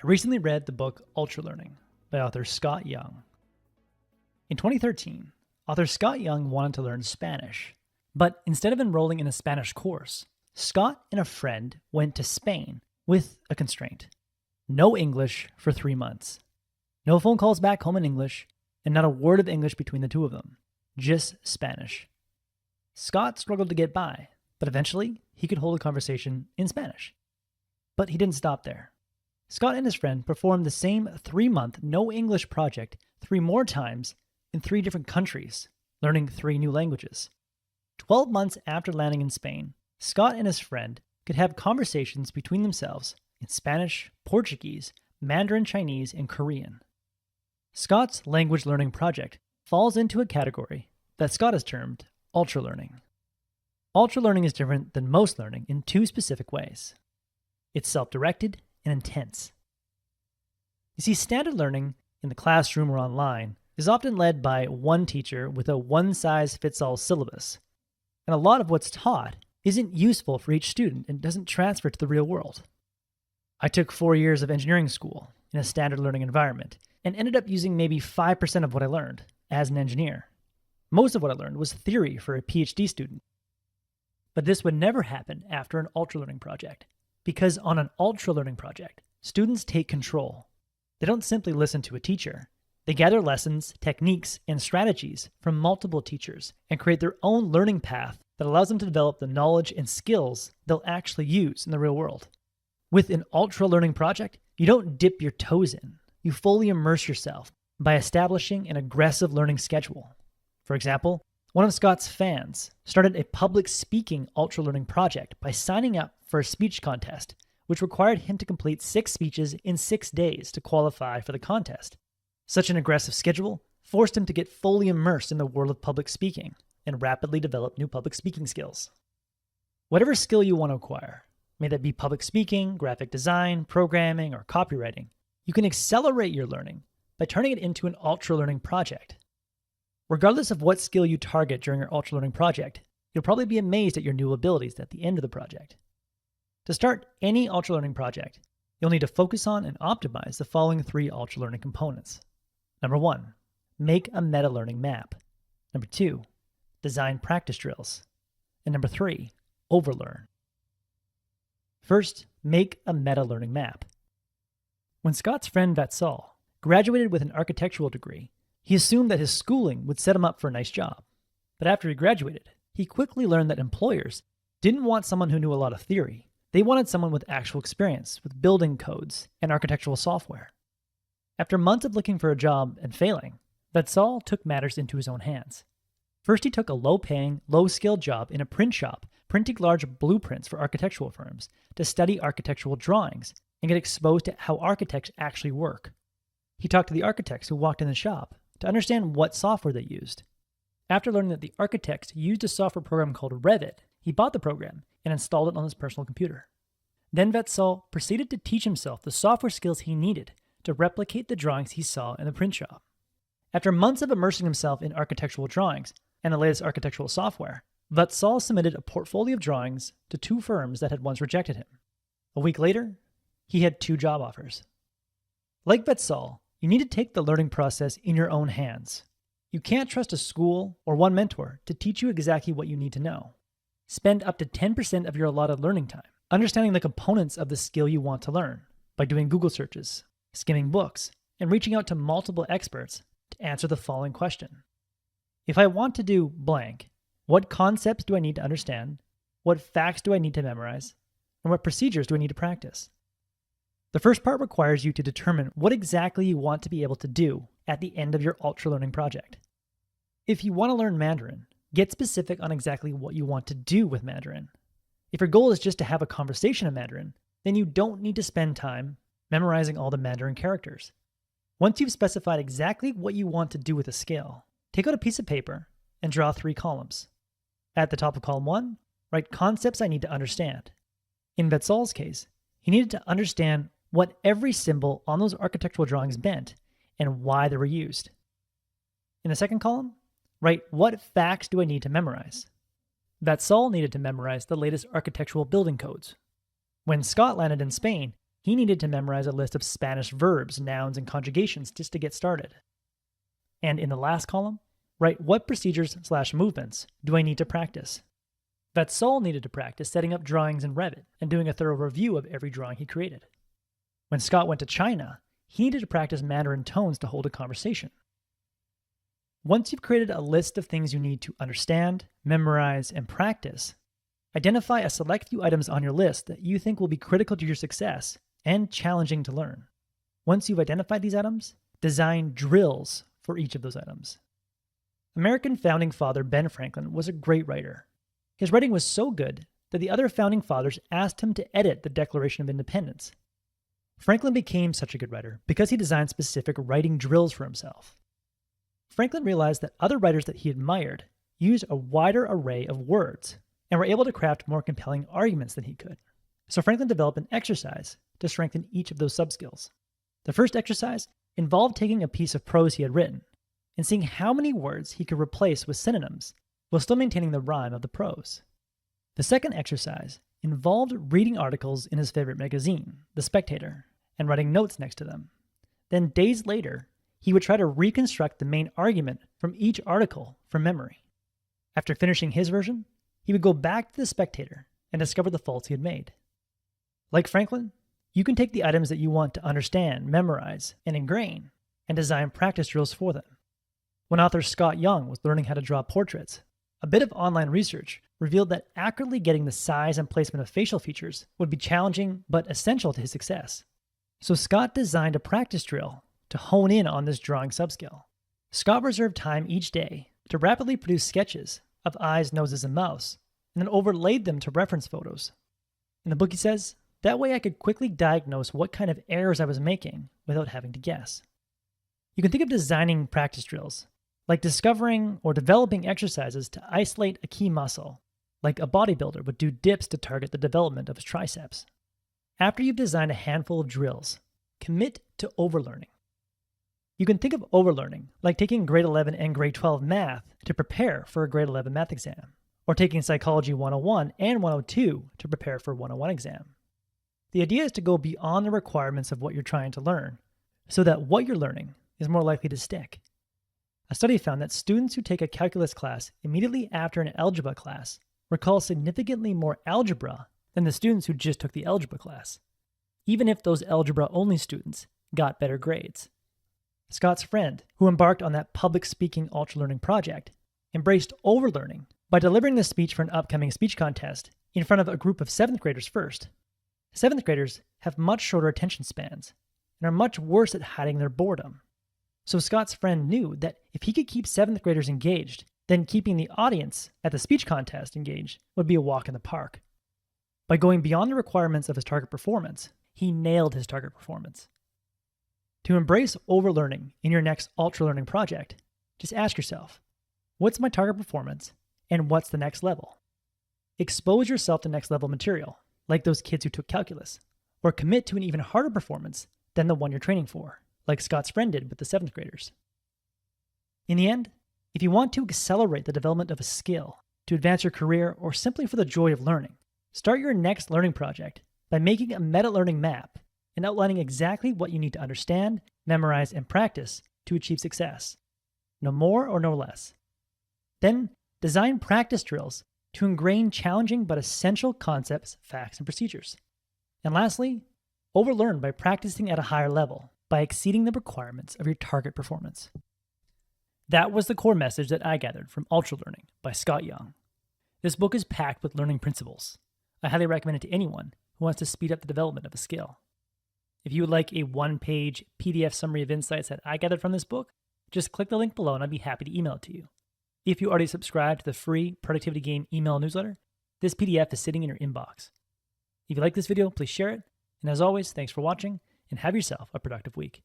I recently read the book Ultralearning by author Scott Young. In 2013, author Scott Young wanted to learn Spanish, but instead of enrolling in a Spanish course, Scott and a friend went to Spain with a constraint: no English for 3 months. No phone calls back home in English, and not a word of English between the two of them, just Spanish. Scott struggled to get by, but eventually he could hold a conversation in Spanish. But he didn't stop there. Scott and his friend performed the same 3-month no English project 3 more times in 3 different countries, learning 3 new languages. 12 months after landing in Spain, Scott and his friend could have conversations between themselves in Spanish, Portuguese, Mandarin Chinese, and Korean. Scott's language learning project falls into a category that Scott has termed ultralearning. Ultralearning is different than most learning in 2 specific ways. It's self-directed and intense. You see, standard learning in the classroom or online is often led by one teacher with a one-size-fits-all syllabus, and a lot of what's taught isn't useful for each student and doesn't transfer to the real world. I took 4 years of engineering school in a standard learning environment and ended up using maybe 5% of what I learned as an engineer. Most of what I learned was theory for a PhD student. But this would never happen after an ultralearning project, because on an ultralearning project, students take control. They don't simply listen to a teacher. They gather lessons, techniques, and strategies from multiple teachers and create their own learning path that allows them to develop the knowledge and skills they'll actually use in the real world. With an ultralearning project, you don't dip your toes in. You fully immerse yourself by establishing an aggressive learning schedule. For example, one of Scott's fans started a public speaking ultralearning project by signing up for a speech contest, which required him to complete 6 speeches in 6 days to qualify for the contest. Such an aggressive schedule forced him to get fully immersed in the world of public speaking and rapidly develop new public speaking skills. Whatever skill you want to acquire, may that be public speaking, graphic design, programming, or copywriting, you can accelerate your learning by turning it into an ultralearning project. Regardless of what skill you target during your ultralearning project, you'll probably be amazed at your new abilities at the end of the project. To start any ultralearning project, you'll need to focus on and optimize the following 3 ultralearning components. Number 1, make a meta-learning map. Number 2, design practice drills. And number 3, overlearn. First, make a meta-learning map. When Scott's friend Vatsal graduated with an architectural degree, he assumed that his schooling would set him up for a nice job. But after he graduated, he quickly learned that employers didn't want someone who knew a lot of theory. They wanted someone with actual experience with building codes and architectural software. After months of looking for a job and failing, Vatsal took matters into his own hands. First, he took a low-paying, low-skilled job in a print shop, printing large blueprints for architectural firms to study architectural drawings and get exposed to how architects actually work. He talked to the architects who walked in the shop to understand what software they used. After learning that the architects used a software program called Revit, he bought the program and installed it on his personal computer. Then Vatsal proceeded to teach himself the software skills he needed to replicate the drawings he saw in the print shop. After months of immersing himself in architectural drawings and the latest architectural software, Vatsal submitted a portfolio of drawings to 2 firms that had once rejected him. A week later, he had 2 job offers. Like Vatsal, you need to take the learning process in your own hands. You can't trust a school or one mentor to teach you exactly what you need to know. Spend up to 10% of your allotted learning time understanding the components of the skill you want to learn by doing Google searches, skimming books, and reaching out to multiple experts to answer the following question. If I want to do blank, what concepts do I need to understand? What facts do I need to memorize? And what procedures do I need to practice? The first part requires you to determine what exactly you want to be able to do at the end of your ultralearning project. If you want to learn Mandarin, get specific on exactly what you want to do with Mandarin. If your goal is just to have a conversation in Mandarin, then you don't need to spend time memorizing all the Mandarin characters. Once you've specified exactly what you want to do with a skill, take out a piece of paper and draw 3 columns. At the top of column 1, write concepts I need to understand. In Vatsal's case, he needed to understand what every symbol on those architectural drawings meant and why they were used. In the second column, write what facts do I need to memorize. Vatsal needed to memorize the latest architectural building codes. When Scott landed in Spain, He needed to memorize a list of Spanish verbs, nouns, and conjugations just to get started. And in the last column, write what procedures/movements do I need to practice. Vatsal needed to practice setting up drawings in Revit and doing a thorough review of every drawing he created. When Scott went to China, he needed to practice Mandarin tones to hold a conversation. Once you've created a list of things you need to understand, memorize, and practice, identify a select few items on your list that you think will be critical to your success and challenging to learn. Once you've identified these items, design drills for each of those items. American founding father Ben Franklin was a great writer. His writing was so good that the other founding fathers asked him to edit the Declaration of Independence. Franklin became such a good writer because he designed specific writing drills for himself. Franklin realized that other writers that he admired used a wider array of words and were able to craft more compelling arguments than he could. So Franklin developed an exercise to strengthen each of those subskills. The first exercise involved taking a piece of prose he had written and seeing how many words he could replace with synonyms while still maintaining the rhyme of the prose. The second exercise involved reading articles in his favorite magazine, The Spectator, and writing notes next to them. Then days later, he would try to reconstruct the main argument from each article from memory. After finishing his version, he would go back to The Spectator and discover the faults he had made. Like Franklin, you can take the items that you want to understand, memorize, and ingrain, and design practice drills for them. When author Scott Young was learning how to draw portraits, a bit of online research revealed that accurately getting the size and placement of facial features would be challenging but essential to his success. So Scott designed a practice drill to hone in on this drawing subskill. Scott reserved time each day to rapidly produce sketches of eyes, noses, and mouths, and then overlaid them to reference photos. In the book he says, that way I could quickly diagnose what kind of errors I was making without having to guess. You can think of designing practice drills like discovering or developing exercises to isolate a key muscle, like a bodybuilder would do dips to target the development of his triceps. After you've designed a handful of drills, commit to overlearning. You can think of overlearning like taking grade 11 and grade 12 math to prepare for a grade 11 math exam, or taking Psychology 101 and 102 to prepare for a 101 exam. The idea is to go beyond the requirements of what you're trying to learn, so that what you're learning is more likely to stick. A study found that students who take a calculus class immediately after an algebra class recall significantly more algebra than the students who just took the algebra class, even if those algebra-only students got better grades. Scott's friend, who embarked on that public speaking ultralearning project, embraced overlearning by delivering the speech for an upcoming speech contest in front of a group of 7th graders first. 7th graders have much shorter attention spans and are much worse at hiding their boredom. So Scott's friend knew that if he could keep 7th graders engaged, then keeping the audience at the speech contest engaged would be a walk in the park. By going beyond the requirements of his target performance, he nailed his target performance. To embrace overlearning in your next ultralearning project, just ask yourself, what's my target performance and what's the next level? Expose yourself to next level material, like those kids who took calculus, or commit to an even harder performance than the one you're training for, like Scott's friend did with the 7th graders. In the end, if you want to accelerate the development of a skill, to advance your career, or simply for the joy of learning, start your next learning project by making a meta-learning map and outlining exactly what you need to understand, memorize, and practice to achieve success. No more or no less. Then, design practice drills to ingrain challenging but essential concepts, facts, and procedures. And lastly, overlearn by practicing at a higher level, by exceeding the requirements of your target performance. That was the core message that I gathered from Ultralearning by Scott Young. This book is packed with learning principles. I highly recommend it to anyone who wants to speed up the development of a skill. If you would like a one-page PDF summary of insights that I gathered from this book, just click the link below and I'd be happy to email it to you. If you already subscribe to the free Productivity Game email newsletter, this PDF is sitting in your inbox. If you like this video, please share it. And as always, thanks for watching and have yourself a productive week.